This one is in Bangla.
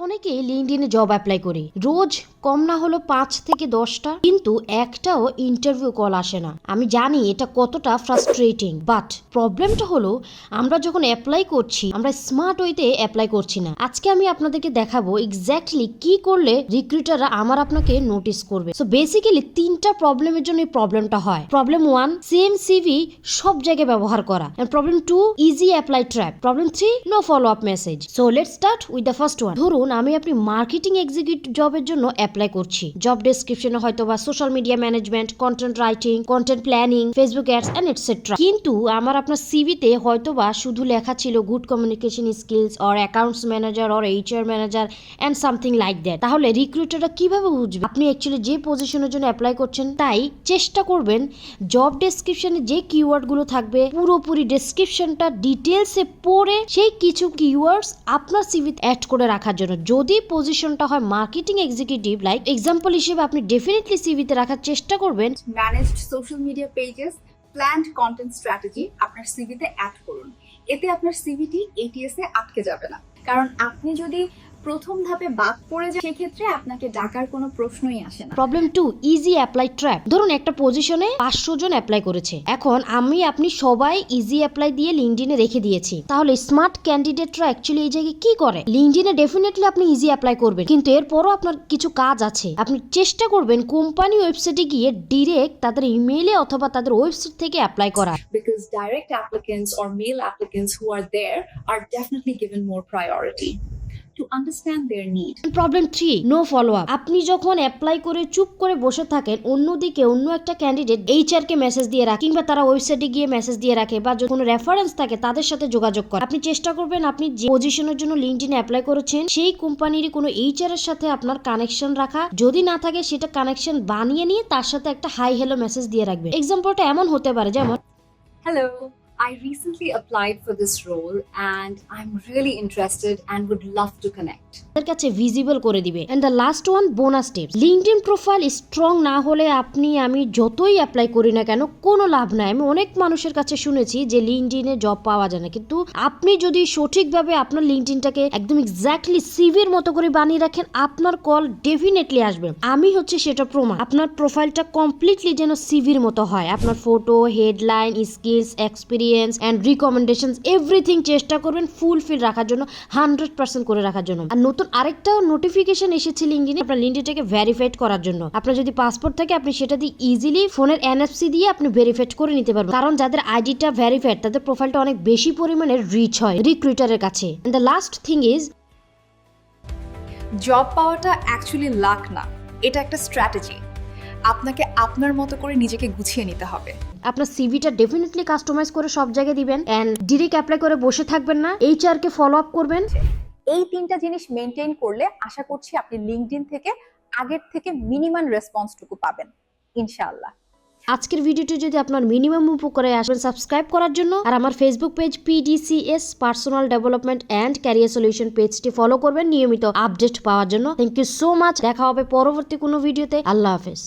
অনেকেই লিঙ্কডইনে জব অ্যাপ্লাই করি, রোজ কম না হলো 5 থেকে 10টা, কিন্তু একটাও ইন্টারভিউ কল আসে না। আমি জানি এটা কতটা ফ্রাস্ট্রেটিং, বাট প্রবলেমটা হলো আমরা যখন অ্যাপ্লাই করছি আমরা স্মার্ট ওয়েতে অ্যাপ্লাই করছি না। আজকে আমি আপনাদেরকে দেখাবো এক্স্যাক্টলি কি করলে রিক্রুটাররা আপনাকে নোটিস করবে। সো বেসিক্যালি 3টা প্রবলেমের জন্য এই প্রবলেমটা হয়। প্রবলেম 1, সেম সিভি সব জায়গায় ব্যবহার করা, and problem 2, easy apply trap, problem 3, no follow up message. So let's start with the first one. ধরুন আমি আপনি মার্কেটিং এক্সিকিউটিভ জবের জন্য অ্যাপ্লাই করছি। জব ডেসক্রিপশনে হয়তো বা social media management, content writing, content planning, Facebook ads and etcetera. কিন্তু আপনার সিভিতে হয়তো বা শুধু লেখা ছিল good communication skills or accounts manager or HR manager and something like that. তাহলে রিক্রুটাররা কিভাবে বুঝবে আপনি অ্যাকচুয়ালি যে পজিশনের জন্য অ্যাপ্লাই করছেন? তাই চেষ্টা করবেন জব ডেসক্রিপশনে যে কিওয়ার্ডগুলো থাকবে পুরোপুরি ডেসক্রিপশনটা ডিটেলসে পড়ে সেই কিছু কিওয়ার্ডস আপনার সিভিতে অ্যাড করে রাখার জন্য। যদি পজিশনটা হয় মার্কেটিং এক্সিকিউটিভ, লাইক এক্সাম্পল হিসেবে আপনি ডেফিনেটলি সিভিতে রাখার চেষ্টা করবেন managed social media pages, planned content strategy আপনার সিভিতে অ্যাড করুন। এতে আপনার সিভিটি এটিএস এ আটকে যাবে না, কারণ আপনি যদি প্রথম ধাপে বাদ পড়ে যান সেক্ষেত্রে আপনাকে ডাকার কোনো প্রশ্নই আসে না। Problem 2, easy apply trap. ধরুন একটা পজিশনে 500 জন অ্যাপ্লাই করেছে, এখন আপনি সবাই ইজি অ্যাপ্লাই দিয়ে লিঙ্কডইনে রেখে দিয়েছি। তাহলে স্মার্ট ক্যান্ডিডেটরা অ্যাকচুয়ালি এই জায়গায় কি করে? লিঙ্কডইনে ডেফিনেটলি আপনি ইজি অ্যাপ্লাই করবেন, কিন্তু এরপরও আপনার কিছু কাজ আছে। আপনি চেষ্টা করবেন কোম্পানি ওয়েবসাইটে গিয়ে ডিরেক্ট তাদের ইমেইলে অথবা তাদের ওয়েবসাইট থেকে অ্যাপ্লাই করা, Because direct applicants or male applicants who are there are definitely given more priority to understand their need. Problem 3, no follow up. আপনি যখন অ্যাপ্লাই করে চুপ করে বসে থাকেন, অন্যদিকে অন্য একটা ক্যান্ডিডেট এইচআর কে মেসেজ দিয়ে রাখে কিংবা তারা ওয়েবসাইটে গিয়ে মেসেজ দিয়ে রাখে বা যদি কোনো রেফারেন্স থাকে তাদের সাথে যোগাযোগ করে। আপনি চেষ্টা করবেন আপনি যে পজিশনের জন্য লিঙ্কডইনে অ্যাপ্লাই করেছেন সেই কোম্পানির কোনো এইচআর এর সাথে আপনার কানেকশন রাখা, যদি না থাকে সেটা কানেকশন বানিয়ে নিয়ে তার সাথে একটা হাই হ্যালো মেসেজ দিয়ে রাখবেন। এক্সাম্পলটা এমন হতে পারে যেমন, Hello, I recently applied for this role and I'm really interested and would love to connect. তাদের কাছে ভিজিবল করে দিবে। And the last one, bonus tips. LinkedIn profile strong না হলে আমি যতই অ্যাপ্লাই করি না কেন কোনো লাভ নাই। আমি অনেক মানুষের কাছে শুনেছি যে লিঙ্কডইনে জব পাওয়া যায় না, কিন্তু আপনি যদি সঠিকভাবে আপনার লিঙ্কডইনটাকে একদম এক্স্যাক্টলি সিভির মতো করে বানিয়ে রাখেন আপনার কল ডেফিনেটলি আসবে। আমি সেটা প্রমাণ। আপনার প্রোফাইলটা কমপ্লিটলি যেন সিভির মতো হয়, আপনার photo, headline, skills, experience and recommendations everything চেষ্টা করবেন ফুলফিল রাখার জন্য, 100% করে রাখার জন্য। আর নতুন আরেকটা নোটিফিকেশন এসেছে লিঙ্কডইনে আপনার লিঙ্কডইনটাকে ভেরিফাইড করার জন্য। আপনার যদি পাসপোর্ট থাকে আপনি সেটা দিয়ে ইজিলি ফোনের এনএফসি দিয়ে আপনি ভেরিফাইড করে নিতে পারবেন, কারণ যাদের আইডিটা ভেরিফাইড তাদের প্রোফাইলটা অনেক বেশি পরিমাণে রিচ হয় রিক্রুটারের কাছে। And the last thing is, job পাওয়াটা অ্যাকচুয়ালি লাক না, এটা একটা স্ট্র্যাটেজি। আপনাকে আপনার মতো করে নিজেকে গুছিয়ে নিতে হবে। আপনার সিভিটা ডেফিনেটলি কাস্টমাইজ করে সব জায়গায় দিবেন এন্ড ডিরেক্ট অ্যাপ্লাই করে বসে থাকবেন না, এইচআর কে ফলো আপ করবেন। এই 3টা জিনিস মেনটেন করলে আশা করছি আপনি লিঙ্কডইন থেকে আগের থেকে মিনিমাম রেসপন্সটুকু পাবেন ইনশাআল্লাহ। আজকের ভিডিওটি যদি আপনার মিনিমাম উপকারে আসবেন সাবস্ক্রাইব করার জন্য, আর আমার Facebook page PDCS personal development and career solution পেজটি ফলো করবেন নিয়মিত আপডেট পাওয়ার জন্য। Thank you so much. দেখা হবে পরবর্তী কোনো ভিডিওতে। আল্লাহ হাফেজ।